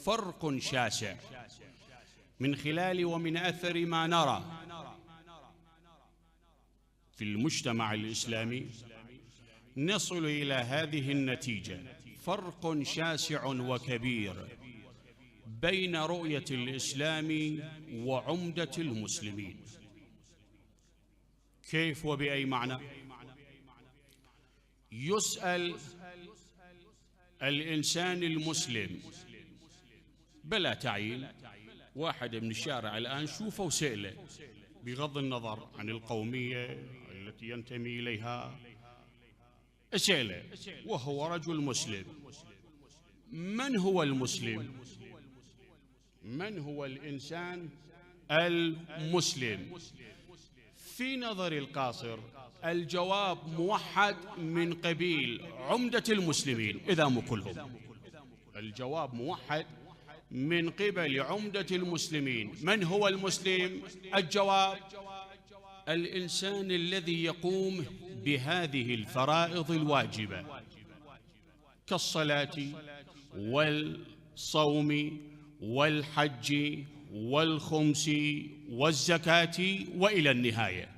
فرق شاسع من خلال ومن أثر ما نرى في المجتمع الإسلامي نصل إلى هذه النتيجة: فرق شاسع وكبير بين رؤية الإسلام وعمدة المسلمين. كيف وبأي معنى؟ يسأل الإنسان المسلم بلا تعيين، واحد من الشارع الآن شوفه وسأله بغض النظر عن القومية التي ينتمي إليها، اسأله وهو رجل مسلم: من هو المسلم؟ من هو الإنسان المسلم؟ في نظر القاصر الجواب موحد من قبيل عمدة المسلمين، إذا مو كلهم. الجواب موحد من قبل عمدة المسلمين. من هو المسلم؟ الجواب: الإنسان الذي يقوم بهذه الفرائض الواجبة كالصلاة والصوم والحج والخمس والزكاة وإلى النهاية.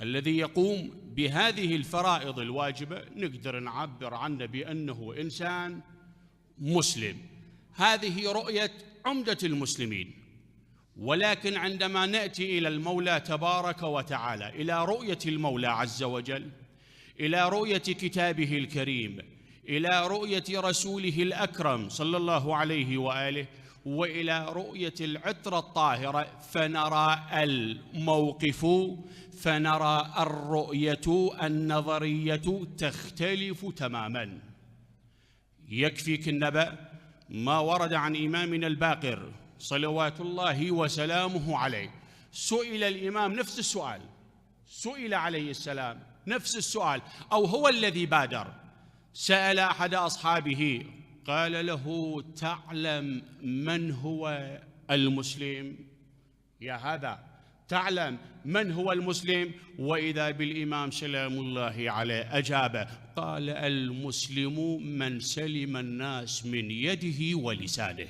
الذي يقوم بهذه الفرائض الواجبة نقدر نعبر عنه بأنه إنسان مسلم. هذه رؤية عمدة المسلمين. ولكن عندما نأتي إلى المولى تبارك وتعالى، إلى رؤية المولى عز وجل، إلى رؤية كتابه الكريم، إلى رؤية رسوله الأكرم صلى الله عليه وآله، وإلى رؤية العطرة الطاهرة، فنرى الموقف، فنرى الرؤية النظرية تختلف تماماً. يكفيك النبأ ما ورد عن إمامنا الباقر صلوات الله وسلامه عليه. سئل الإمام نفس السؤال، سئل عليه السلام نفس السؤال، أو هو الذي بادر، سأل أحد أصحابه قال له: تعلم من هو المسلم؟ يا هذا تعلم من هو المسلم؟ وإذا بالإمام سلام الله عليه أجاب قال: المسلم من سلم الناس من يده ولسانه.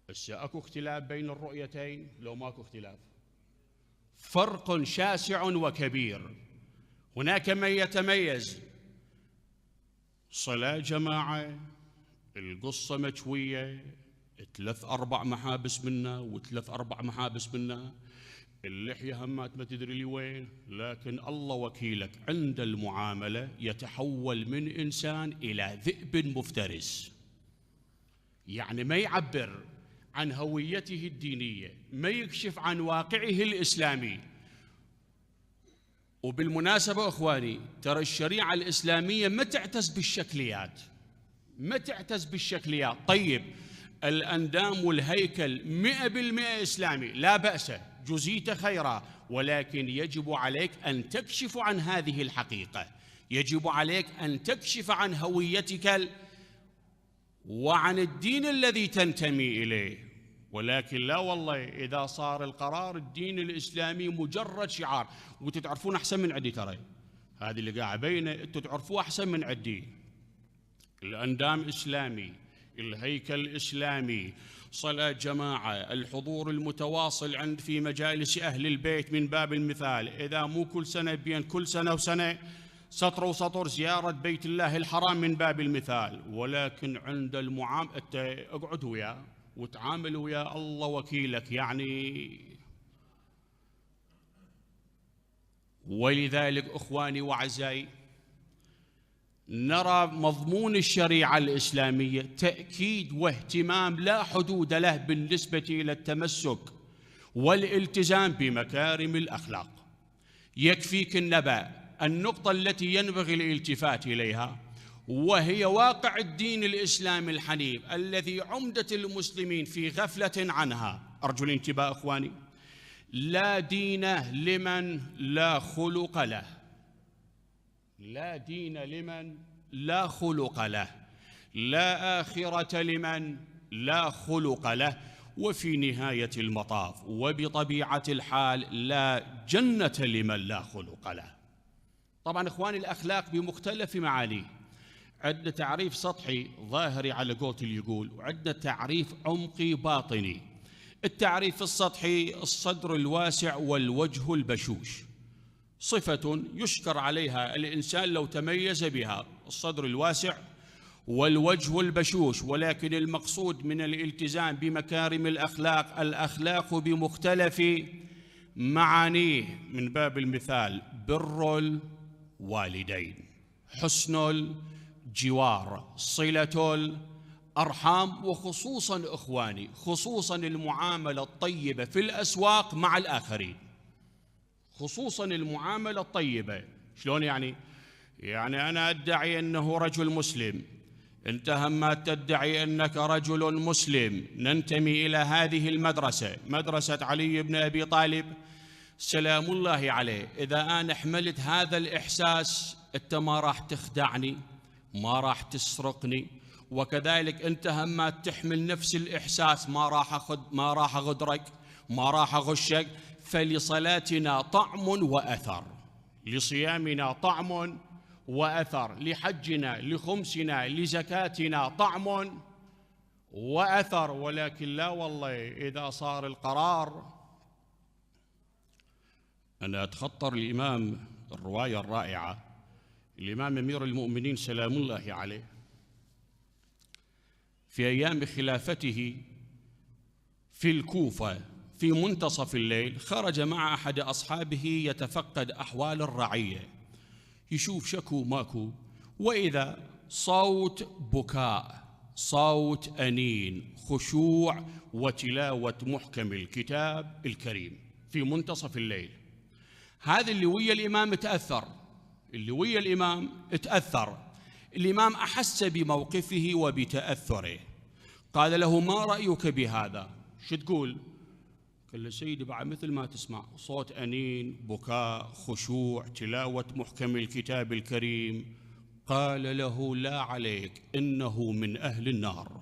بس أكو اختلاف بين الرؤيتين؟ لو ماكو اختلاف، فرق شاسع وكبير. هناك من يتميز صلاة جماعة، القصة مشوية، 3-4 محابس منا و3-4 محابس منا، اللحية همات ما تدري لي وين، لكن الله وكيلك عند المعاملة يتحول من إنسان إلى ذئب مفترس. يعني ما يعبر عن هويته الدينية، ما يكشف عن واقعه الإسلامي. وبالمناسبة أخواني، ترى الشريعة الإسلامية ما تعتز بالشكليات، ما تعتز بالشكليات. طيب الأندام والهيكل 100% إسلامي، لا بأس، جزيت خيرا، ولكن يجب عليك أن تكشف عن هذه الحقيقة، يجب عليك أن تكشف عن هويتك وعن الدين الذي تنتمي إليه. ولكن لا والله، إذا صار القرار الدين الإسلامي مجرد شعار، وتتعرفون أحسن من عدي، ترى هذه اللي قاعد بينه تتعرفوه أحسن من عدي. الأندام إسلامي، الهيكل إسلامي، صلاة جماعة، الحضور المتواصل عند في مجالس أهل البيت من باب المثال، إذا مو كل سنة بين كل سنة وسنة سطر وسطر زيارة بيت الله الحرام من باب المثال. ولكن عند المعاملة اقعد وياه وتعامل ويا الله وكيلك يعني. ولذلك أخواني وعزائي، نرى مضمون الشريعة الإسلامية تأكيد واهتمام لا حدود له بالنسبة إلى التمسك والالتزام بمكارم الأخلاق. يكفيك النبأ النقطة التي ينبغي الالتفات إليها، وهي واقع الدين الإسلامي الحنيف الذي عمدة المسلمين في غفلة عنها. أرجو الانتباه أخواني: لا دين لمن لا خلق له، لا دين لمن لا خلق له، لا آخرة لمن لا خلق له، وفي نهاية المطاف وبطبيعة الحال لا جنة لمن لا خلق له. طبعا إخواني، الأخلاق بمختلف معانيه. عندنا تعريف سطحي ظاهري على قولة اللي يقول، وعندنا تعريف عمقي باطني. التعريف السطحي: الصدر الواسع والوجه البشوش، صفة يشكر عليها الإنسان لو تميز بها، الصدر الواسع والوجه البشوش. ولكن المقصود من الالتزام بمكارم الأخلاق، الأخلاق بمختلف معانيه. من باب المثال: بر الوالدين، حسن الجوار، صلة الأرحام، وخصوصا إخواني خصوصا المعاملة الطيبة في الأسواق مع الآخرين، خصوصا المعاملة الطيبة. شلون يعني؟ يعني أنا أدعي أنه رجل مسلم، أنت هم تدعي أنك رجل مسلم، ننتمي إلى هذه المدرسة، مدرسة علي بن أبي طالب سلام الله عليه. إذا أنا حملت هذا الإحساس، أنت ما راح تخدعني، ما راح تسرقني، وكذلك أنت هم تحمل نفس الإحساس، ما راح أغدرك، ما راح أغشك. فلصلاتنا طعم وأثر، لصيامنا طعم وأثر، لحجنا، لخمسنا، لزكاتنا طعم وأثر. ولكن لا والله، إذا صار القرار، أنا أتخطر الإمام، الرواية الرائعة، الإمام أمير المؤمنين سلام الله عليه في أيام خلافته في الكوفة في منتصف الليل، خرج مع أحد أصحابه يتفقد أحوال الرعية، يشوف شكو ماكو، وإذا صوت بكاء، صوت أنين، خشوع وتلاوة محكم الكتاب الكريم في منتصف الليل. هذا اللي ويا الإمام تأثر، اللي ويا الإمام تأثر. الإمام أحس بموقفه وبتأثره، قال له: ما رأيك بهذا؟ شو تقول؟ قال له: سيدي بعد مثل ما تسمع، صوت أنين، بكاء، خشوع، تلاوة محكم الكتاب الكريم. قال له: لا عليك، إنه من أهل النار.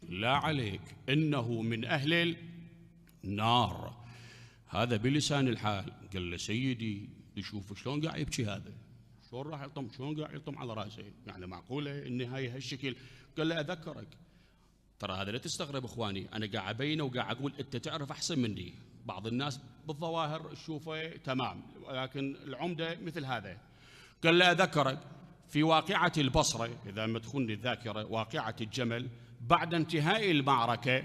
لا عليك، إنه من أهل النار. هذا بلسان الحال. قال له: سيدي يشوف شلون قاعد يبكي هذا، شلون راح يلطم، شلون قاعد يلطم على راسه، يعني معقوله النهايه هالشكل؟ قال له: اذكرك، ترى هذا لا تستغرب اخواني، انا قاعد ابينه وقاعد اقول انت تعرف احسن مني. بعض الناس بالظواهر تشوفه تمام، ولكن العمده مثل هذا. قال له: اذكرك في واقعه البصره، اذا ما تخونني الذاكره، واقعه الجمل، بعد انتهاء المعركه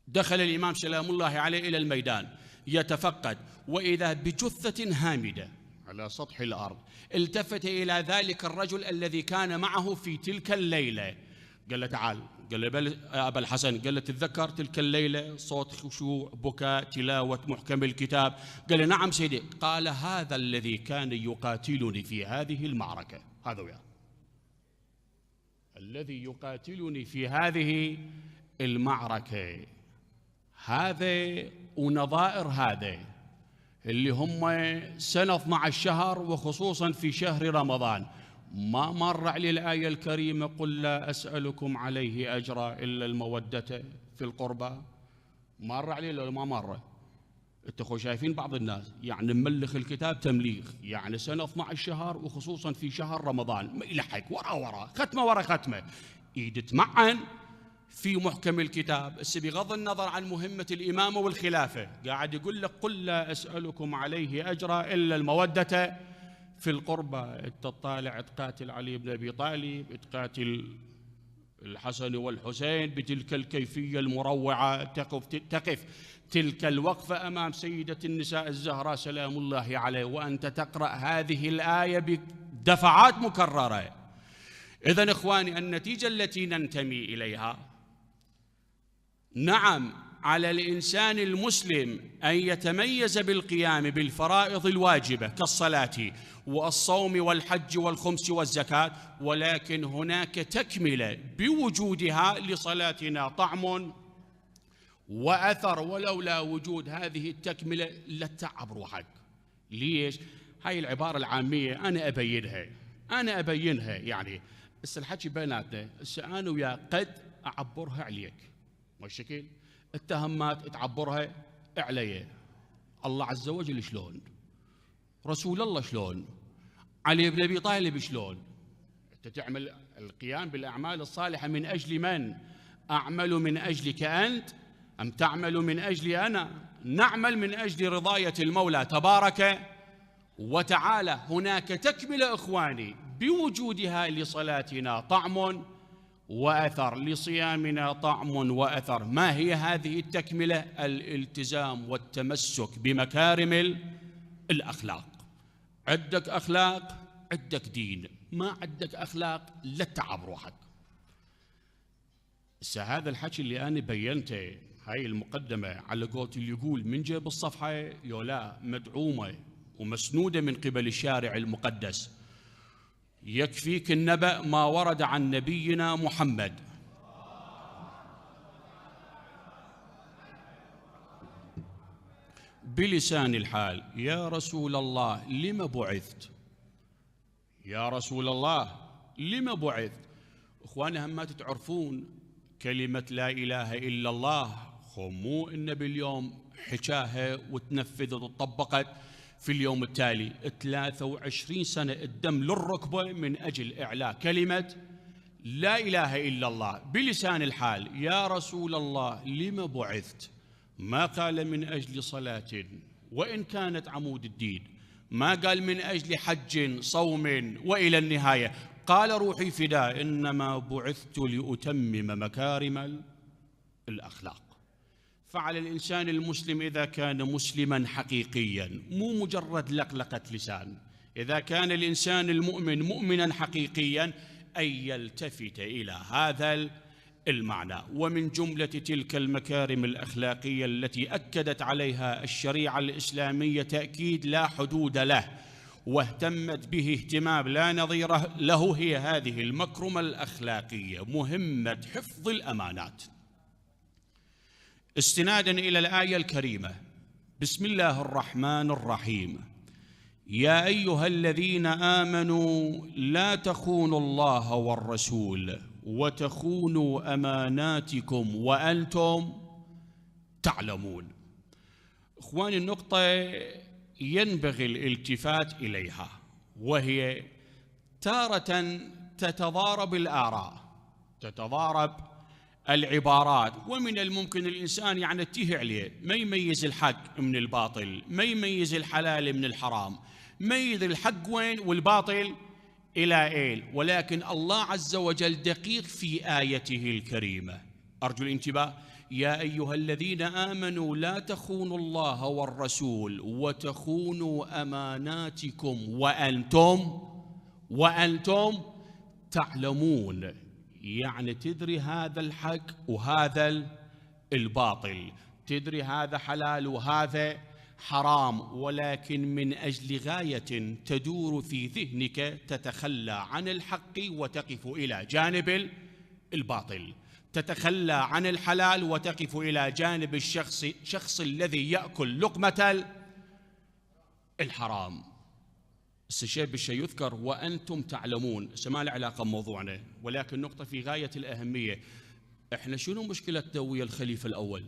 دخل الامام سلام الله عليه الى الميدان يتفقد، واذا بجثه هامده على سطح الأرض. التفت إلى ذلك الرجل الذي كان معه في تلك الليلة، قال له: تعال. قال له: بل يا أبا الحسن. قال له: تتذكر تلك الليلة صوت خشوع، بكاء، تلاوة محكم الكتاب؟ قال له: نعم سيدي. قال: هذا الذي كان يقاتلني في هذه المعركة، هذا وياه، الذي يقاتلني في هذه المعركة، هذا ونظائر هذا اللي هم سنة 12 شهر، وخصوصا في شهر رمضان. ما مر عليه الآية الكريمة: قل لا أسألكم عليه أجرا إلا المودة في القربى؟ مر عليه ولا ما مر؟ انتوا شايفين بعض الناس يعني مملخ الكتاب تمليخ، يعني سنة 12 شهر وخصوصا في شهر رمضان، يلحق ورا ختمة ورا ختمة، ايد تمعن في محكم الكتاب. بغض النظر عن مهمة الإمامة والخلافة، قاعد يقول لك: قل لا أسألكم عليه أجرا إلا المودة في القربى. تطالع تقاتل علي بن أبي طالب، تقاتل الحسن والحسين بتلك الكيفية المروعة، تقف تلك الوقفة أمام سيدة النساء الزهراء سلام الله عليه، وأنت تقرأ هذه الآية بدفعات مكررة. إذن إخواني، النتيجة التي ننتمي إليها: نعم، على الإنسان المسلم أن يتميز بالقيام بالفرائض الواجبة كالصلاة والصوم والحج والخمس والزكاة، ولكن هناك تكملة بوجودها لصلاتنا طعم وأثر، ولولا وجود هذه التكملة لتعب روحك. ليش؟ هاي العبارة العامية أنا أبينها يعني الحكي بيناتنا، أنا ويا قد أعبرها عليك، والشكل التهمات تعبرها علي. الله عز وجل شلون؟ رسول الله شلون؟ علي بن أبي طالب شلون؟ أنت تعمل القيام بالأعمال الصالحة من أجل من؟ أعمل من أجلك أنت أم تعمل من أجلي أنا؟ نعمل من أجل رضاية المولى تبارك وتعالى. هناك تكملة إخواني، بوجودها لصلاتنا طعم وأثر، لصيامنا طعم وأثر. ما هي هذه التكملة؟ الالتزام والتمسك بمكارم الأخلاق. عندك أخلاق عندك دين، ما عندك أخلاق لا تتعب روحك. هذا الحكي اللي أنا بينته، هاي المقدمة على قولة اللي يقول من جيب الصفحة يولا مدعومة ومسنودة من قبل الشارع المقدس. يكفيك النبأ ما ورد عن نبينا محمد بلسان الحال: يا رسول الله لم بعثت؟ يا رسول الله لم بعثت؟ اخواني هم ما تعرفون كلمة لا إله إلا الله، مو النبي اليوم حكاها وتنفذت وتطبقت في اليوم التالي. 23 سنة الدم للركبة من أجل إعلاء كلمة لا إله إلا الله بلسان الحال. يا رسول الله لم بعثت؟ ما قال من أجل صلاة وإن كانت عمود الدين، ما قال من أجل حج صوم وإلى النهاية، قال روحي فداء، إنما بعثت لأتمم مكارم الأخلاق. فعلى الإنسان المسلم إذا كان مسلما حقيقيا، مو مجرد لقلقة لسان، إذا كان الإنسان المؤمن مؤمنا حقيقيا، أن يلتفت إلى هذا المعنى. ومن جملة تلك المكارم الأخلاقية التي أكدت عليها الشريعة الإسلامية تأكيد لا حدود له واهتمت به اهتمام لا نظير له، هي هذه المكرمة الأخلاقية، مهمة حفظ الأمانات. استنادا إلى الآية الكريمة: بسم الله الرحمن الرحيم، يا أيها الذين آمنوا لا تخونوا الله والرسول وتخونوا أماناتكم وأنتم تعلمون. إخواني، النقطة ينبغي الالتفات إليها، وهي تارة تتضارب الآراء، تتضارب العبارات، ومن الممكن الإنسان يعني يتيه عليه، ما يميز الحق من الباطل، ما يميز الحلال من الحرام، ميز الحق وين والباطل إلى إيل. ولكن الله عز وجل دقيق في آيته الكريمة، أرجو الانتباه: يا أيها الذين آمنوا لا تخونوا الله والرسول وتخونوا أماناتكم وأنتم تعلمون. يعني تدري هذا الحق وهذا الباطل، تدري هذا حلال وهذا حرام، ولكن من أجل غاية تدور في ذهنك تتخلى عن الحق وتقف إلى جانب الباطل، تتخلى عن الحلال وتقف إلى جانب الشخص الذي يأكل لقمة الحرام. الشيء بالشيء يذكر وأنتم تعلمون، ما له علاقة بموضوعنا، ولكن نقطة في غاية الأهمية. احنا شنو مشكلتنا ويا الخليفة الأول؟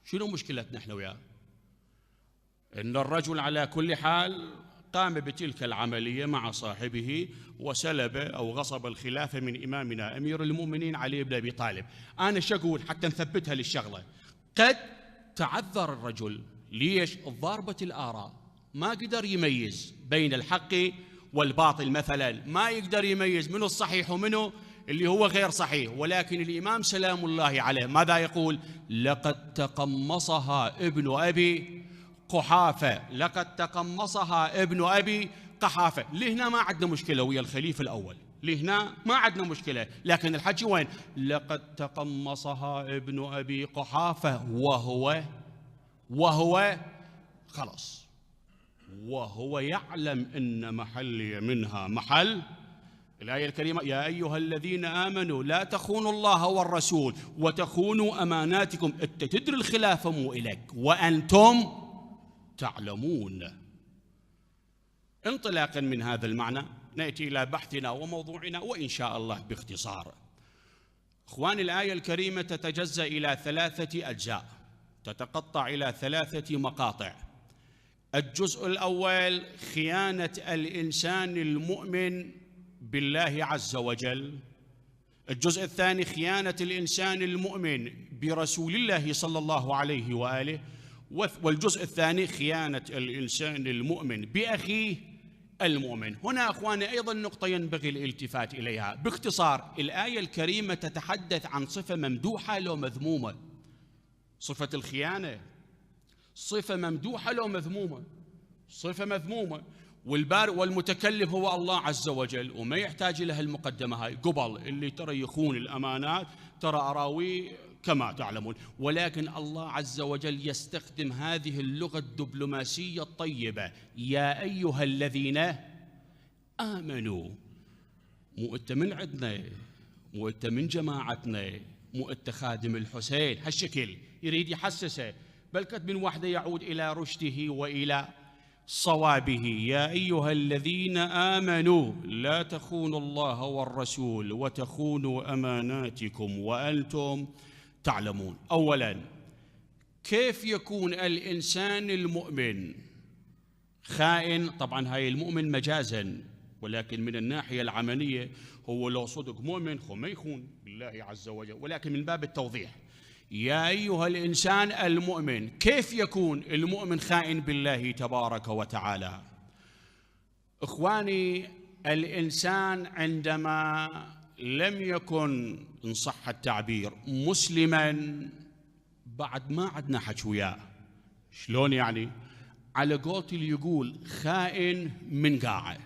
شنو مشكلتنا احنا وياه؟ إن الرجل على كل حال قام بتلك العملية مع صاحبه وسلب أو غصب الخلافة من إمامنا أمير المؤمنين علي بن أبي طالب. أنا شو أقول حتى نثبتها للشغلة؟ قد تعذر الرجل، ليش؟ ضاربة الآراء، ما قدر يميز بين الحق والباطل، مثلا ما يقدر يميز منه الصحيح ومنه اللي هو غير صحيح. ولكن الإمام سلام الله عليه ماذا يقول؟ لقد تقمصها ابن أبي قحافة، لقد تقمصها ابن أبي قحافة. لهنا ما عندنا مشكلة ويا الخليفة الأول، لهنا ما عندنا مشكلة، لكن الحكي وين؟ لقد تقمصها ابن أبي قحافة وهو خلص، وهو يعلم أن محلي منها محل الآية الكريمة: يا أيها الذين آمنوا لا تخونوا الله والرسول وتخونوا أماناتكم. أنت تدري الخلافة مو إليك وأنتم تعلمون. انطلاقا من هذا المعنى نأتي إلى بحثنا وموضوعنا وإن شاء الله باختصار. إخواني، الآية الكريمة تتجزأ إلى 3 أجزاء، تتقطع إلى 3 مقاطع. الجزء الأول خيانة الإنسان المؤمن بالله عز وجل. الجزء الثاني خيانة الإنسان المؤمن برسول الله صلى الله عليه وآله. والجزء الثاني خيانة الإنسان المؤمن بأخيه المؤمن. هنا أخواني أيضا نقطة ينبغي الالتفات إليها باختصار. الآية الكريمة تتحدث عن صفة ممدوحة لو مذمومة. صفة الخيانة صفة ممدوحة لو مذمومة؟ صفة مذمومة، والمتكلم هو الله عز وجل، وما يحتاج له المقدمة هاي. قبل اللي ترى يخون الأمانات ترى أراوي كما تعلمون، ولكن الله عز وجل يستخدم هذه اللغة الدبلوماسية الطيبة: يا أيها الذين آمنوا. مو أنت من عندنا، مو أنت من جماعتنا، مو أنت خادم الحسين. هالشكل يريد يحسسه، بل قد من وحده يعود إلى رشده وإلى صوابه. يا أيها الذين آمنوا لا تخونوا الله والرسول وتخونوا أماناتكم وأنتم تعلمون. أولاً، كيف يكون الإنسان المؤمن خائن؟ طبعاً هاي المؤمن مجازاً، ولكن من الناحية العملية هو لو صدق مؤمن ما يخون بالله عز وجل، ولكن من باب التوضيح. يا أيها الإنسان المؤمن، كيف يكون المؤمن خائن بالله تبارك وتعالى؟ إخواني، الإنسان عندما لم يكن إن صح التعبير مسلما، بعد ما عدنا حكي وياه. شلون يعني؟ على قولتي اللي يقول خائن من قاعه.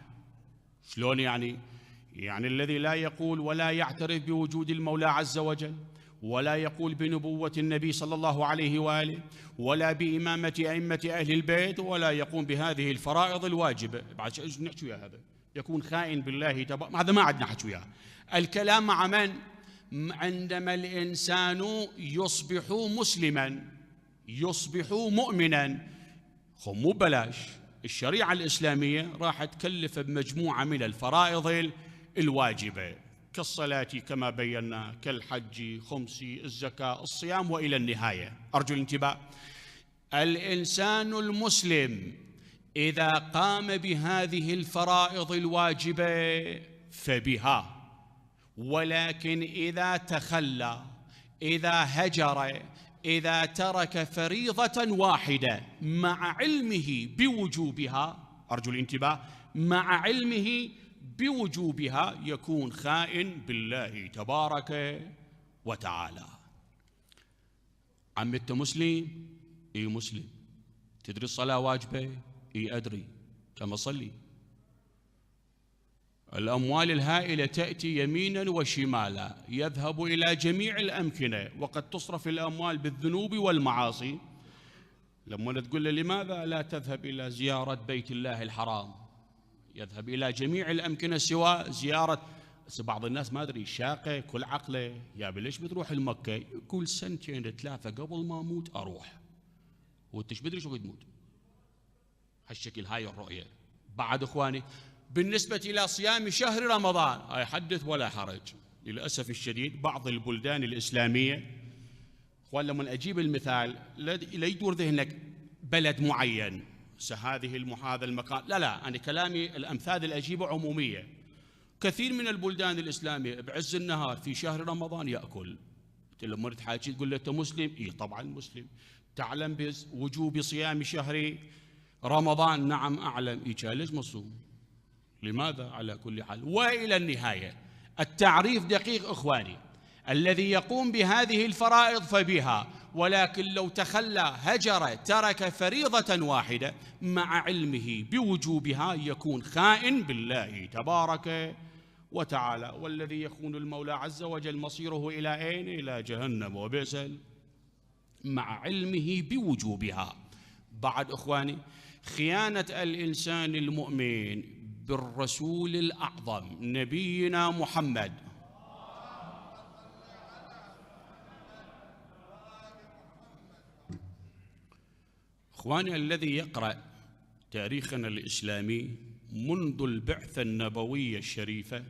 شلون يعني؟ يعني الذي لا يقول ولا يعترف بوجود المولى عز وجل، ولا يقول بنبوة النبي صلى الله عليه وآله، ولا بإمامة أئمة أهل البيت، ولا يقوم بهذه الفرائض الواجبة. بعد ايش نحكي وياه؟ هذا يكون خائن بالله تبارك. هذا ما عندنا حكي وياه. الكلام مع من؟ عندما الإنسان يصبح مسلما، يصبح مؤمنا. مو بلاش. الشريعة الإسلامية راح تكلف بمجموعة من الفرائض الواجبة، كالصلاة كما بينا، كالحج، خمس، الزكاة، الصيام، وإلى النهاية. أرجو الانتباه. الإنسان المسلم إذا قام بهذه الفرائض الواجبة فبها، ولكن إذا تخلى، إذا هجر، إذا ترك فريضة واحدة مع علمه بوجوبها، أرجو الانتباه، مع علمه بوجوبها، يكون خائن بالله تبارك وتعالى. عم أنت مسلم؟ إي مسلم. تدري الصلاة واجبة؟ إي أدري، كما صلي. الأموال الهائلة تأتي يمينا وشمالا، يذهب إلى جميع الأمكنة، وقد تصرف الأموال بالذنوب والمعاصي. لما تقول له لماذا لا تذهب إلى زيارة بيت الله الحرام؟ يذهب إلى جميع الأمكنة سوى زيارة. بعض الناس ما أدري شاقة كل عقله، يا ليش بتروح المكة؟ كل سنتين ثلاثة قبل ما أموت أروح. وأنت ايش بدري شو تموت؟ هالشكل هاي الرؤية. بعد إخواني، بالنسبة إلى صيام شهر رمضان، هاي حدث ولا حرج. للأسف الشديد بعض البلدان الإسلامية، إخوان لما أجيب المثال لا يدور ذهنك بلد معين، هذا المكان، لا أنا كلامي الأمثال اللي أجيبه عمومية. كثير من البلدان الإسلامية بعز النهار في شهر رمضان يأكل. لما تحاكي تقول له أنت مسلم؟ إيه طبعا مسلم. تعلم بوجوب صيام شهر رمضان؟ نعم أعلم. إيه ليش مصوم؟ لماذا؟ على كل حال. وإلى النهاية التعريف دقيق إخواني. الذي يقوم بهذه الفرائض فبها، ولكن لو تخلى، هجر، ترك فريضة واحدة مع علمه بوجوبها، يكون خائن بالله تبارك وتعالى. والذي يخون المولى عز وجل مصيره إلى أين؟ إلى جهنم وبئس مع علمه بوجوبها. بعد إخواني، خيانة الإنسان المؤمن بالرسول الأعظم نبينا محمد. إخواني، الذي يقرأ تاريخنا الإسلامي منذ البعثة النبوية الشريفة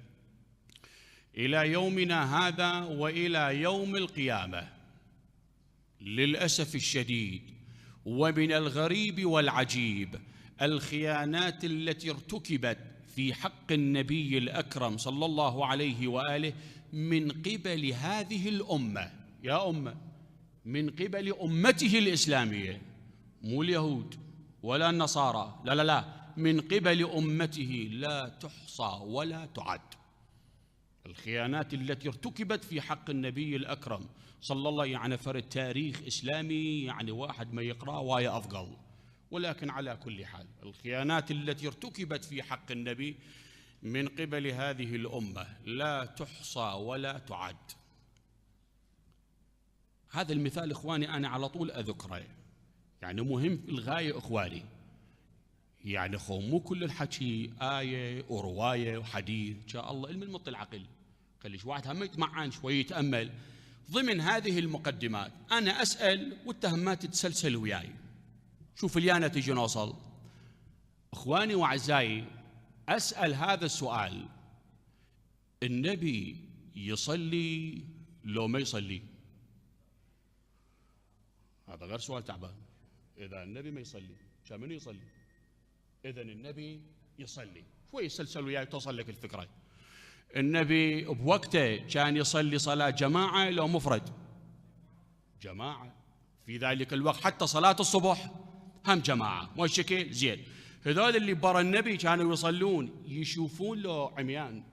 إلى يومنا هذا وإلى يوم القيامة، للأسف الشديد ومن الغريب والعجيب الخيانات التي ارتكبت في حق النبي الأكرم صلى الله عليه وآله من قبل هذه الأمة، يا أمة، من قبل أمته الإسلامية، مو اليهود ولا النصارى، لا لا لا، من قبل أمته لا تحصى ولا تعد. الخيانات التي ارتكبت في حق النبي الأكرم صلى الله عليه وسلم، يعني فرد تاريخ إسلامي يعني واحد ما يقرأ وايا أفضل. ولكن على كل حال الخيانات التي ارتكبت في حق النبي من قبل هذه الأمة لا تحصى ولا تعد. هذا المثال إخواني أنا على طول أذكره، يعني مهم للغاية إخواني. يعني مو كل الحكي آية ورواية وحديث إن شاء الله، علم المط العقل، خليش واحد هم يتمعن شوي يتأمل. ضمن هذه المقدمات أنا أسأل والتهمات تتسلسل وياي، شوف اليانا تجي نوصل. إخواني وأعزائي، أسأل هذا السؤال: النبي يصلي لو ما يصلي؟ هذا غير سؤال تعبان. إذا النبي ما يصلي كان من يصلي؟ إذا النبي يصلي، شوي سلسل وياي توصل لك الفكرة. النبي بوقته كان يصلي صلاة جماعة لو مفرد؟ جماعة في ذلك الوقت، حتى صلاة الصبح هم جماعة، مو الشكل زين. هذول اللي برا النبي كانوا يصلون يشوفون له عميان،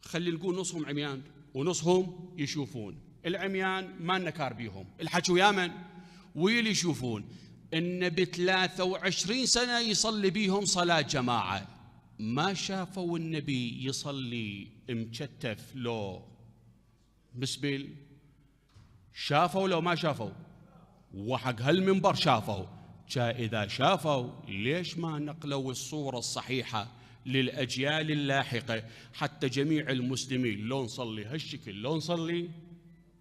خلي نقول نصهم عميان ونصهم يشوفون. العميان ما نكار بيهم، الحكوا يامن ويلي يشوفون. النبي 23 سنة يصلي بيهم صلاة جماعة، ما شافوا النبي يصلي مكتف لو مسبل؟ شافوا لو ما شافوا؟ وحق هالمنبر شافوا. إذا شافوا ليش ما نقلوا الصورة الصحيحة للأجيال اللاحقة حتى جميع المسلمين لو نصلي هالشكل لو نصلي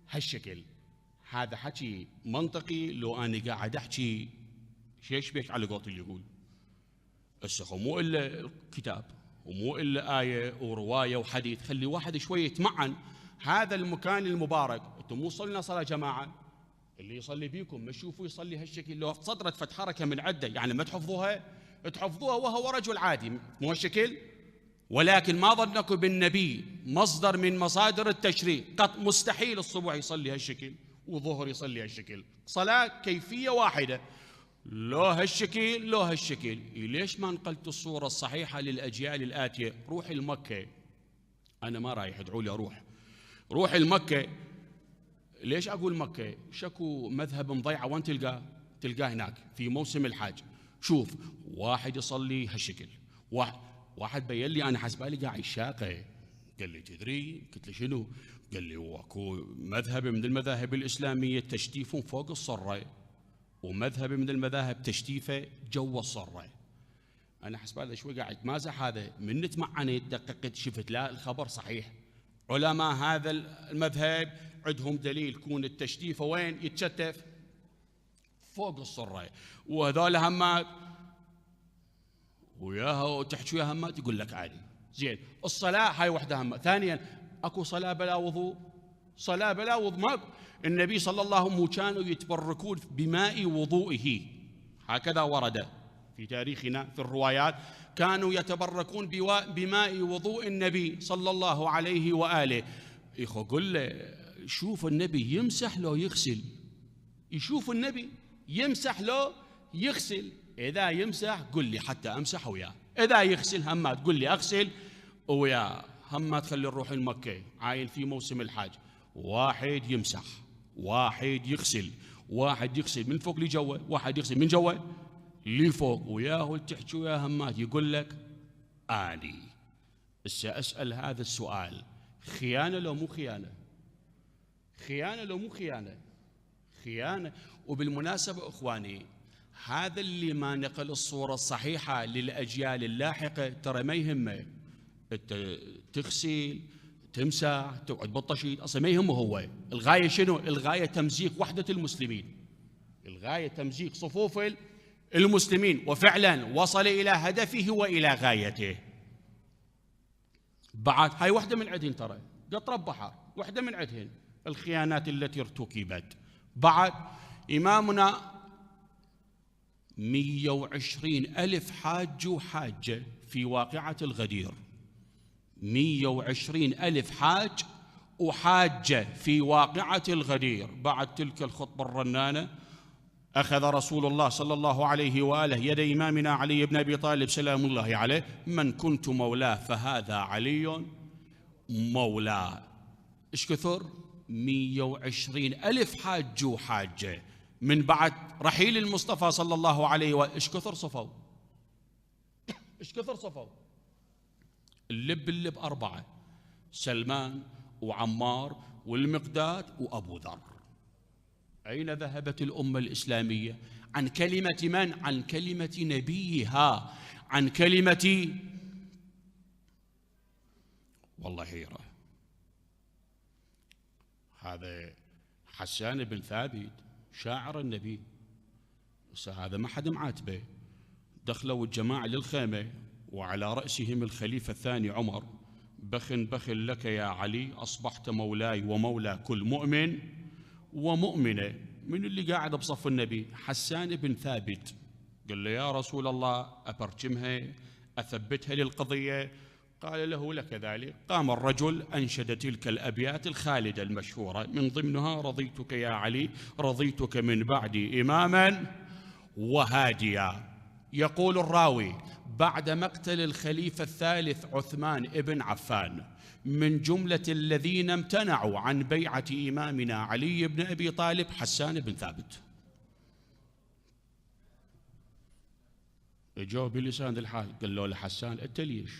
هالشكل؟ هذا حكي منطقي لو أنا قاعد أحكي شيش بيك على قوت اللي يقول السخو، مو إلا كتاب ومو إلا آية ورواية وحديث. خلي واحد شوية يتمعن. هذا المكان المبارك، أنتم مو صلنا صلاة جماعة، اللي يصلي بيكم ما تشوفوا يصلي هالشكل لو صدرت فت حركة من عدة، يعني ما تحفظوها، تحفظوها وهو رجل عادي مو هالشكل. ولكن ما ظنكم بالنبي مصدر من مصادر التشريع قط مستحيل الصبح يصلي هالشكل وظهر يصلي هالشكل، صلاة كيفية واحدة، لو هالشكل لو هالشكل. ليش ما نقلت الصورة الصحيحة للأجيال الآتية؟ روح المكة، أنا ما رايح ادعوا لي أروح، روح المكة. ليش أقول مكة؟ شكو مذهب مضيعة وين تلقاه هناك في موسم الحج. شوف واحد يصلي هالشكل، واحد بين لي أنا حسبالي قاعد شاقة، قال لي تدري؟ قلت له شنو؟ قال لي واكو مذهب من المذاهب الإسلامية تشتيف فوق الصرة، ومذهب من المذاهب تشتيفه جوا الصرة. أنا حسبالي شوي قاعد مازح، هذا من نتمعنت دققت شفت لا الخبر صحيح. علماء هذا المذهب عندهم دليل كون التشتيف وين يتشتف؟ فوق الصرة. وهذول همات وياها وتحكي وياها همات يقول لك عادي زين. الصلاة هاي وحدة همات. ثانيا اكو صلاة بلا وضوء؟ صلاة بلا وضوء ماكو. النبي صلى الله عليه وسلم كانوا يتبركون بماء وضوئه، هكذا ورد في تاريخنا في الروايات، كانوا يتبركون بماء وضوء النبي صلى الله عليه وآله. إخو قل له شوف النبي يمسح لو يغسل، يشوف النبي يمسح لو يغسل. إذا يمسح قل لي حتى أمسح وياه، إذا يغسل هما تقول لي أغسل وياه. هما تخلي نروح المكة عاين في موسم الحج، واحد يمسح واحد يغسل، واحد يغسل من فوق لجوا، واحد يغسل من جوا لفوق، وياه تحكي وياه همات يقول لك آني. أسأل هذا السؤال: خيانة لو مو خيانة؟ خيانة لو مو خيانة؟ خيانة. وبالمناسبة إخواني، هذا اللي ما نقل الصورة الصحيحة للأجيال اللاحقة ترى ما يهمه أنت تغسل تمسح تقعد بالطشيط، أصلا ما يهمه هو. الغاية شنو؟ الغاية تمزيق وحدة المسلمين، الغاية تمزيق صفوف المسلمين، وفعلا وصل إلى هدفه وإلى غايته. بعد هاي وحدة من عدهن، ترى قطرة بحر وحدة من عدهن الخيانات التي ارتكبت. بعد إمامنا 120,000 حاج وحاجة في واقعة الغدير. 120,000 حاج وحاجة في واقعة الغدير. بعد تلك الخطبة الرنانة أخذ رسول الله صلى الله عليه وآله يد إمامنا علي بن أبي طالب سلام الله عليه: من كنت مولاه فهذا علي مولاه. إيش كثر؟ 120,000 حاج وحاجة من بعد رحيل المصطفى صلى الله عليه وآله. إيش كثر صفوا؟ إيش كثر صفوا؟ اللب 4: سلمان وعمار والمقداد وأبو ذر. أين ذهبت الأمة الإسلامية عن كلمة من؟ عن كلمة نبيها، عن كلمة. والله حيرة. هذا حسان بن ثابت شاعر النبي، بس هذا ما حد معاتبه. دخلوا الجماعة للخيمة وعلى رأسهم الخليفة الثاني عمر: بخن بخن لك يا علي، أصبحت مولاي ومولى كل مؤمن ومؤمنة. من اللي قاعد بصف النبي؟ حسان بن ثابت. قال له: يا رسول الله أبرجمها أثبتها للقضية؟ قال له: لك ذلك. قام الرجل أنشد تلك الأبيات الخالدة المشهورة، من ضمنها: رضيتك يا علي رضيتك من بعدي إماما وهاديا. يقول الراوي: بعد مقتل الخليفة الثالث عثمان بن عفان، من جملة الذين امتنعوا عن بيعة إمامنا علي بن أبي طالب حسان بن ثابت. اجوا بلسان الحال قال له لحسان: انت ليش؟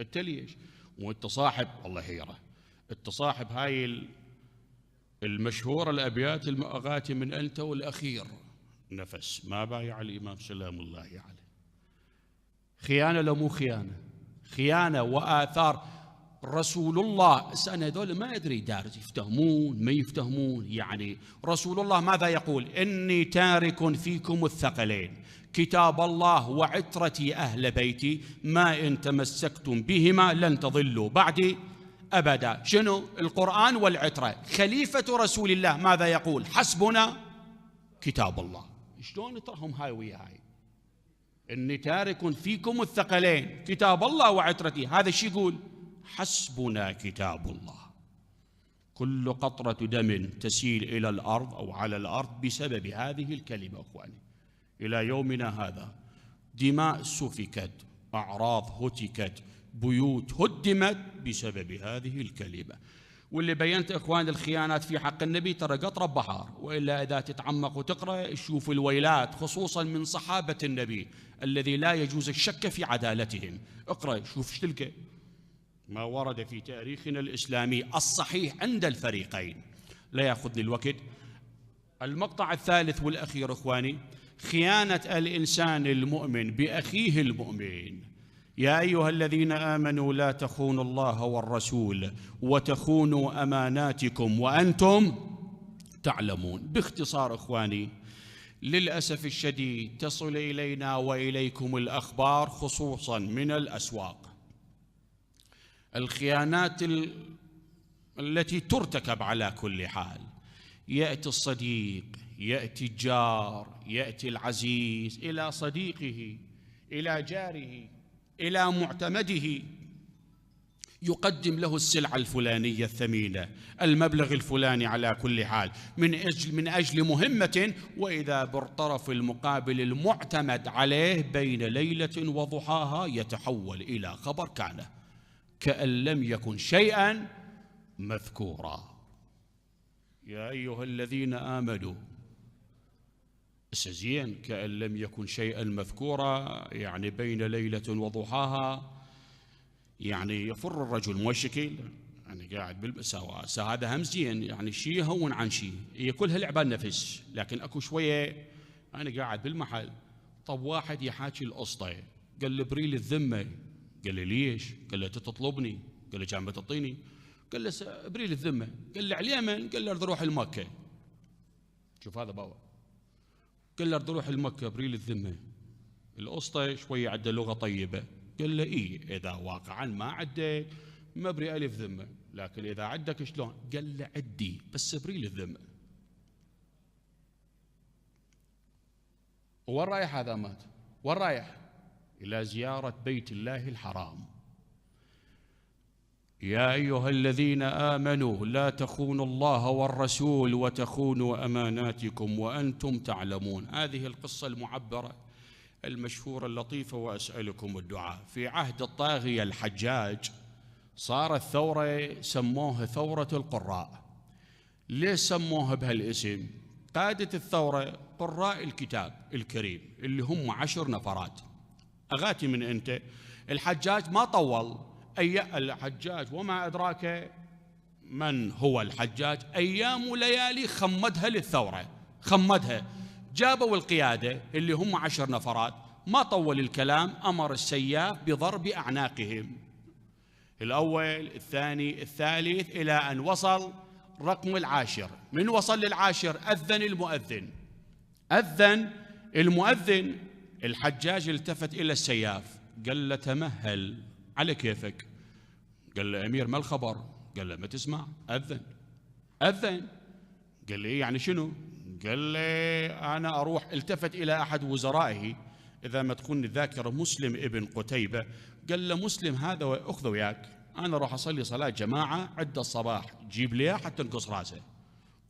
انت ليش؟ وانت صاحب، الله حيره، انت صاحب هاي المشهورة الأبيات المأغاتي من أنت والأخير نفس ما بايع الإمام سلام الله عليه. خيانة لو مو خيانة؟ خيانة وآثار رسول الله. أنا هذول ما أدري دارس يفتهمون ما يفتهمون. يعني رسول الله ماذا يقول؟ إني تارك فيكم الثقلين، كتاب الله وعترتي أهل بيتي، ما إن تمسكتم بهما لن تضلوا بعدي أبدا. شنو؟ القرآن والعترة. خليفة رسول الله ماذا يقول؟ حسبنا كتاب الله. شلون نطرحهم هاي ويا هاي؟ إني تارك فيكم الثقلين، كتاب الله وعترتي. هذا الشيء يقول حسبنا كتاب الله. كل قطرة دم تسيل إلى الأرض أو على الأرض بسبب هذه الكلمة أخواني. إلى يومنا هذا دماء سفكت، أعراض هتكت، بيوت هدمت بسبب هذه الكلمة. واللي بينت إخوان الخيانات في حق النبي ترى قطرة بحر، وإلا إذا تتعمق وتقرأ تشوف الويلات خصوصا من صحابة النبي الذي لا يجوز الشك في عدالتهم. اقرأ شوف تلك ما ورد في تاريخنا الإسلامي الصحيح عند الفريقين. لا يأخذني الوقت. المقطع الثالث والأخير إخواني: خيانة الإنسان المؤمن بأخيه المؤمن. يا أيها الذين آمنوا لا تخونوا الله والرسول وتخونوا أماناتكم وأنتم تعلمون. باختصار إخواني، للأسف الشديد تصل إلينا وإليكم الأخبار خصوصا من الأسواق، الخيانات التي ترتكب على كل حال. يأتي الصديق، يأتي الجار، يأتي العزيز إلى صديقه، إلى جاره، إلى معتمده، يقدم له السلعة الفلانية الثمينة، المبلغ الفلاني على كل حال، من أجل مهمة، وإذا بالطرف المقابل المعتمد عليه بين ليلة وضحاها يتحول إلى خبر كأن لم يكن شيئا مذكورا. يا أيها الذين آمنوا، زين كأن لم يكن شيئا مذكورا، يعني بين ليلة وضحاها، يعني يفر الرجل مو شكل، يعني قاعد بالمساواة. هذا هم زين، يعني شيء يهون عن شيء، هي كلها لعبة النفس. لكن اكو شوية أنا قاعد بالمحل، طب واحد يحاكي القسطة، قال له بريل الذمة. قال له ليش؟ قال له تطلبني؟ قال له كان بتعطيني؟ قال له بريل الذمة. قال له على اليمن؟ قال له اريد اروح المكة. شوف هذا بابا، قال له اريد اروح المكة بريل الذمة. القسطة شوية عنده لغة طيبة، قال له إيه إذا واقعا ما عدك ما بري ألف ذمة، لكن إذا عدك شلون؟ قال له عدي بس بريل الذمة. وين رايح هذا مات؟ وين رايح؟ إلى زيارة بيت الله الحرام. يا أيها الذين آمنوا لا تخونوا الله والرسول وتخونوا أماناتكم وأنتم تعلمون. هذه القصة المعبرة المشهورة اللطيفة. وأسألكم الدعاء. في عهد الطاغية الحجاج صارت ثورة سموها ثورة القراء. ليش سموها بهالاسم؟ قادة الثورة قراء الكتاب الكريم اللي هم 10 نفرات. أغاتي من أنت؟ الحجاج ما طول. الحجاج وما أدراك من هو الحجاج، أيام وليالي خمدها للثورة، خمدها. جابوا القيادة اللي هم 10 نفرات، ما طول الكلام، أمر السياف بضرب أعناقهم، الأول الثاني الثالث، إلى أن وصل رقم 10. من وصل لل10 أذن المؤذن. أذن المؤذن. الحجاج التفت إلى السياف قال له تمهل على كيفك. قال له أمير ما الخبر؟ قال له ما تسمع؟ أذن. أذن. قال لي يعني شنو؟ قال لي أنا أروح. التفت إلى أحد وزرائه، إذا ما تخوني الذاكرة، مسلم ابن قتيبة. قال له مسلم هذا أخذه وياك، أنا أروح أصلي صلاة جماعة عند الصباح، جيب لي حتى نقص راسه.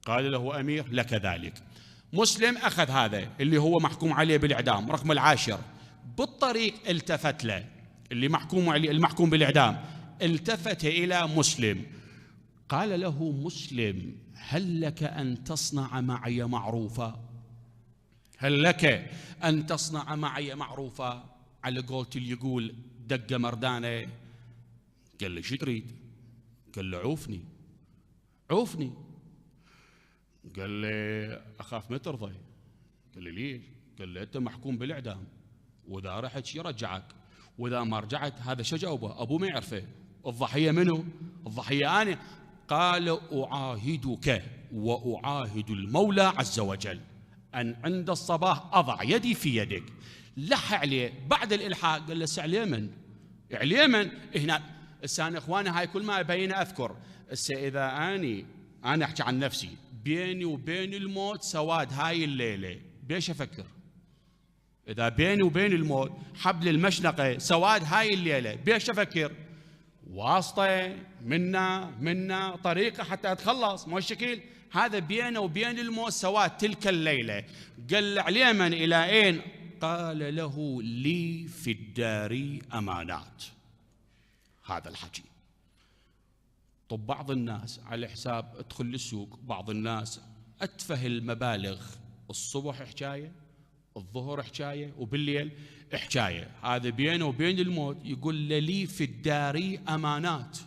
قال له أمير لك ذلك. مسلم أخذ هذا اللي هو محكوم عليه بالإعدام رقم 10. بالطريق التفت له اللي محكوم عليه، المحكوم بالإعدام، التفت إلى مسلم قال له مسلم هل لك أن تصنع معي معروفا؟ هل لك أن تصنع معي معروفا؟ على قولت اللي يقول دقة مردانة. قال له شو تريد؟ قال له عوفني. عوفني. قال لي أخاف ما ترضى. قال لي ليش؟ قال له أنت محكوم بالإعدام، وإذا رحت يرجعك، وإذا ما رجعت هذا شو جاوبه؟ أبوه ما يعرفه. الضحية منه؟ الضحية أنا. قال أعاهدك وأعاهد المولى عز وجل أن عند الصباح أضع يدي في يدك. لح عليه بعد الإلحاق. قال له سع اليمن. اليمن هنا. السان إخواني هاي كل ما أبين أذكر. إذا أنا أحكي عن نفسي، بيني وبين الموت سواد هاي الليلة، بيش أفكر؟ إذا بيني وبين الموت حبل المشنقة سواد هاي الليلة، بيش أفكر؟ واسطة منا طريقة حتى أتخلص، مو الشكل هذا بينه وبين الموت سواد تلك الليلة. قال له اليمن إلى أين؟ قال له لي في الدار أمانات. هذا الحكي. طب بعض الناس على حساب ادخل للسوق، بعض الناس أتفه المبالغ، الصبح حكاية، الظهر حكاية، وبالليل حكاية. هذا بينه وبين الموت يقول لي في الدار أمانات،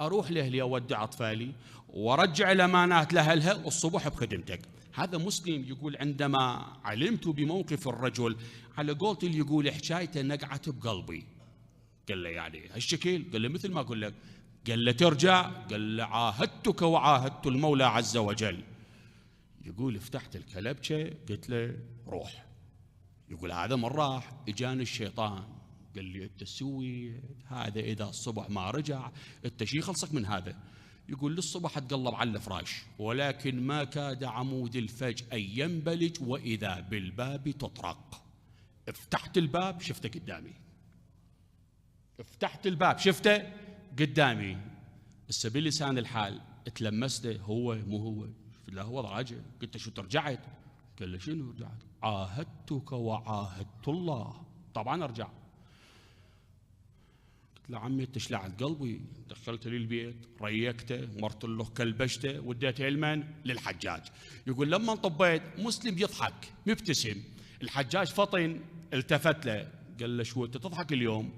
أروح لأهلي أودع أطفالي وأرجع الأمانات لأهلها، والصبح بخدمتك. هذا مسلم يقول عندما علمت بموقف الرجل على قولت اللي يقول حكايته نقعت بقلبي. قال له يعني هالشكل؟ قال له مثل ما أقول لك. قال له ترجع؟ قال له عاهدتك وعاهدت المولى عز وجل. يقول فتحت الكلبشة قلت له روح. يقول هذا من راح اجاني الشيطان قال لي انت سويت هذا، اذا الصبح ما رجع انت شي خلصك من هذا. يقول للصبح اتقلب على الفراش، ولكن ما كاد عمود الفج ان ينبلج واذا بالباب تطرق. فتحت الباب شفته قدامي. فتحت الباب شفته قدامي. بس بلسان الحال تلمسته هو مو هو. لا هو راجع. قلت شو ترجعت؟ قال له شنو رجعت؟ عاهدتك وعاهدت الله. طبعا ارجع. قلت له عمي انت شلعت قلبي، دخلته لي البيت، ريكته، مرت له كلبشته، وديته لمن؟ للحجاج. يقول لما انطبيت مسلم يضحك مبتسم. الحجاج فطن التفت له قال له شو انت تضحك اليوم؟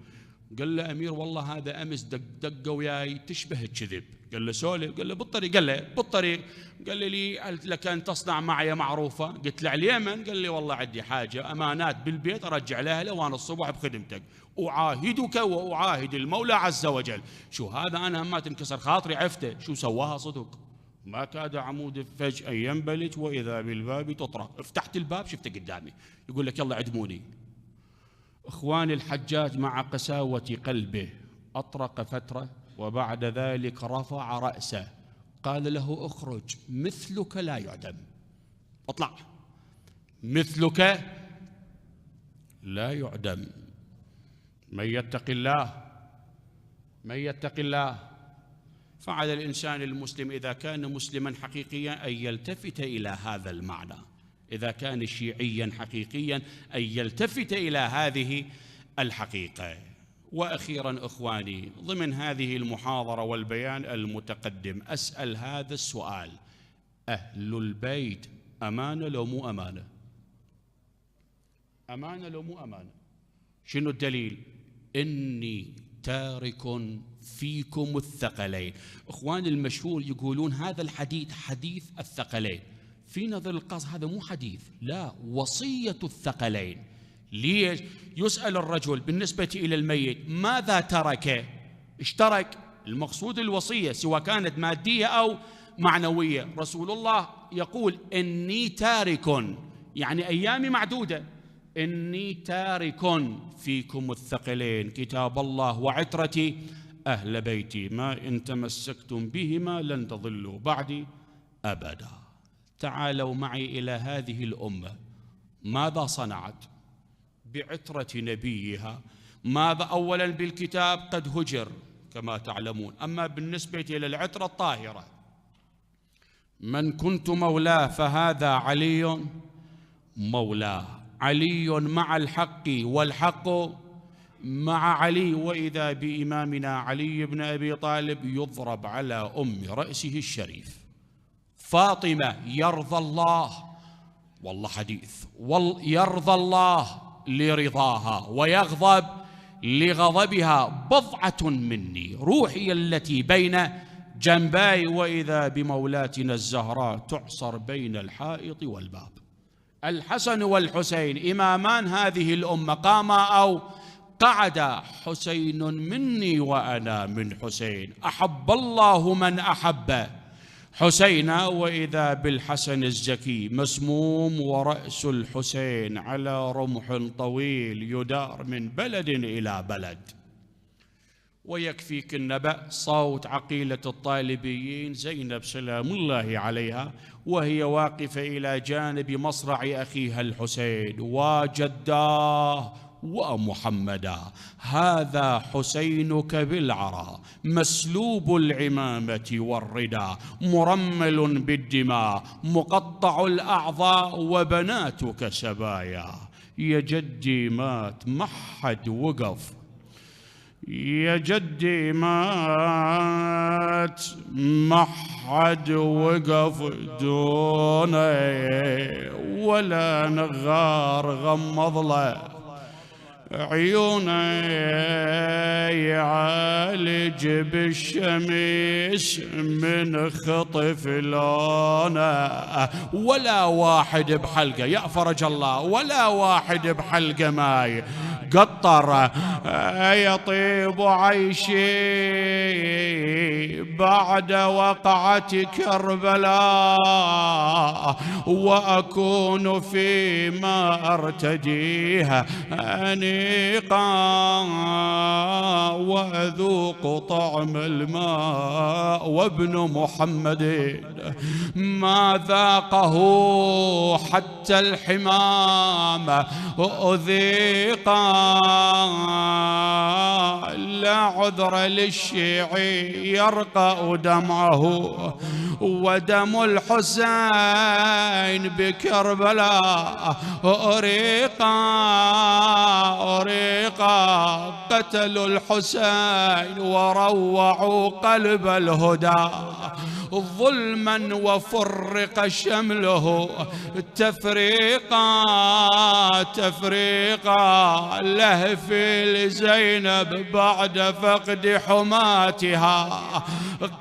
قال له امير والله هذا امس دقه وياي تشبه الكذب. قال له سولف. قال له بالطريق. قال له بالطريق. قال لي قلت لك ان تصنع معي معروفه. قلت له على اليمن. قال لي والله عندي حاجه امانات بالبيت ارجع لها وانا الصبح بخدمتك، اعاهدك واعاهد المولى عز وجل. شو هذا؟ انا ما تنكسر خاطري عفته. شو سواها صدق؟ ما كاد عمود فجأة ينبلج واذا بالباب تطرق. فتحت الباب شفته قدامي. يقول لك يلا عدموني. اخواني الحجاج مع قساوة قلبه اطرق فترة، وبعد ذلك رفع رأسه قال له اخرج مثلك لا يعدم. اطلع مثلك لا يعدم. من يتق الله، من يتق الله. فعلى الإنسان المسلم إذا كان مسلما حقيقيا أن يلتفت إلى هذا المعنى، إذا كان شيعيا حقيقيا أن يلتفت إلى هذه الحقيقة. وأخيرا إخواني، ضمن هذه المحاضرة والبيان المتقدم أسأل هذا السؤال: أهل البيت أمانة لو مو أمانة؟ أمانة لو مو أمانة؟ شنو الدليل؟ إني تارك فيكم الثقلين. إخواني المشهور يقولون هذا الحديث حديث الثقلين، في نظر القاص هذا مو حديث، لا، وصية الثقلين. ليش؟ يسأل الرجل بالنسبة إلى الميت ماذا ترك؟ ايش ترك؟ المقصود الوصية سواء كانت مادية أو معنوية. رسول الله يقول إني تارك، يعني أيامي معدودة، إني تارك فيكم الثقلين كتاب الله وعترتي أهل بيتي، ما إن تمسكتم بهما لن تضلوا بعدي أبدا. تعالوا معي إلى هذه الأمة ماذا صنعت بعترة نبيها؟ ماذا؟ أولا بالكتاب قد هجر كما تعلمون، أما بالنسبة إلى العترة الطاهرة من كنت مولاه فهذا علي مولاه، علي مع الحق والحق مع علي. وإذا بإمامنا علي بن أبي طالب يضرب على رأسه الشريف. فاطمة يرضى الله، والله حديث، يرضى الله لرضاها ويغضب لغضبها، بضعة مني روحي التي بين جنباي. وإذا بمولاتنا الزهراء تعصر بين الحائط والباب. الحسن والحسين إمامان هذه الأمة قاما أو قعدا، حسين مني وأنا من حسين، أحب الله من أحب حسينا. وإذا بالحسن الزكي مسموم ورأس الحسين على رمح طويل يدار من بلد إلى بلد. ويكفيك النبأ صوت عقيلة الطالبيين زينب سلام الله عليها وهي واقفة إلى جانب مصرع أخيها الحسين: وجداه ومحمدا، هذا حسينك بالعرى مسلوب العمامة والردى، مرمل بالدماء مقطع الأعضاء، وبناتك سبايا. يا جدي مات ما حد وقف، يا جدي مات ما حد وقف دونه، ولا نغار غمض له عيونه، يعالج بالشمس من خطف لونه، ولا واحد بحلقه يا فرج الله، ولا واحد بحلقه ماي قطر يطيب عيشي بعد وقعة كربلاء، وأكون فيما أرتجيها أنيقا، وأذوق طعم الماء، وابن محمد ما ذاقه حتى الحمام أذيقا. لا عذر للشيعي يرقأ دمعه، ودم الحسين بكربلاء أريقا، قتلوا الحسين وروعوا قلب الهدى، ظلما وفرق شمله تفريقا، لهف لزينب بعد فقد حماتها،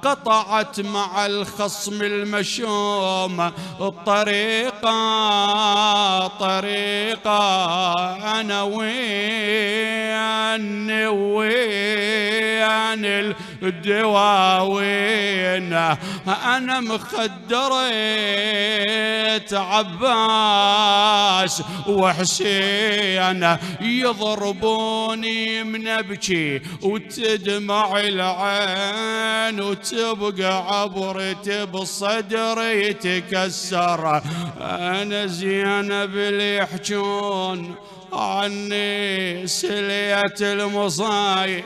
قطعت مع الخصم المشوم طريقا، أنا وين الدواوين، أنا مخدرت عباس وحسين، يضربوني من أبكي وتدمع العين، وتبقى عبرتي بصدري تكسر. أنا زينب اللي يحجون عني سلية المصايب.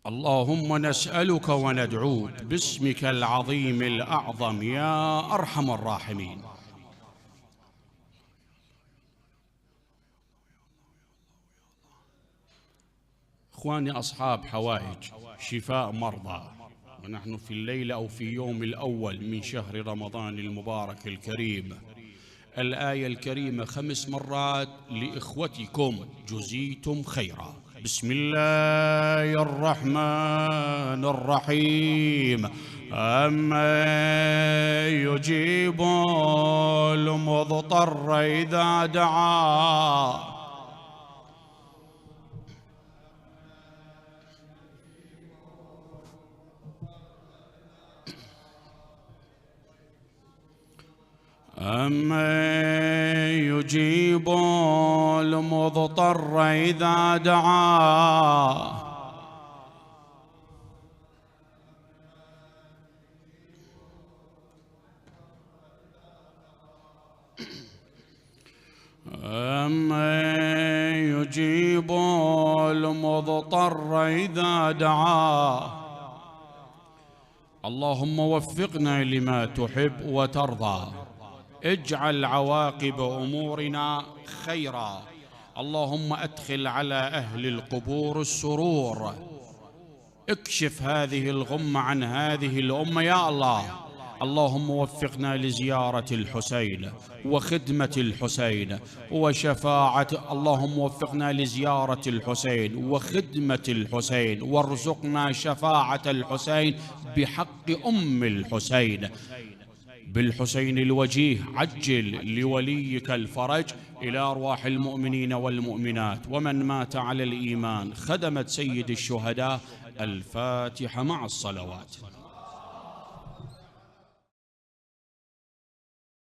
اللهم نسألك وندعوك باسمك العظيم الأعظم يا أرحم الراحمين. إخواني أصحاب حوائج، شفاء مرضى، ونحن في الليلة أو في يوم الأول من شهر رمضان المبارك الكريم. الآية الكريمة 5 مرات لإخوتكم جزيتم خيرا. بسم الله الرحمن الرحيم. أما يجيب المضطر إذا دعاه. أما يجيب المضطر إذا دعاه. أما يجيب المضطر إذا دعاه. اللهم وفقنا لما تحب وترضى، اجعل عواقب أمورنا خيرا. اللهم أدخل على أهل القبور السرور، اكشف هذه الغمة عن هذه الأمة يا الله. اللهم وفقنا لزيارة الحسين وخدمة الحسين وشفاعة. اللهم وفقنا لزيارة الحسين وخدمة الحسين، وارزقنا شفاعة الحسين بحق أم الحسين. بالحسين الوجيه عجل لوليك الفرج. إلى أرواح المؤمنين والمؤمنات ومن مات على الإيمان خدمة سيد الشهداء. الفاتحة مع الصلوات.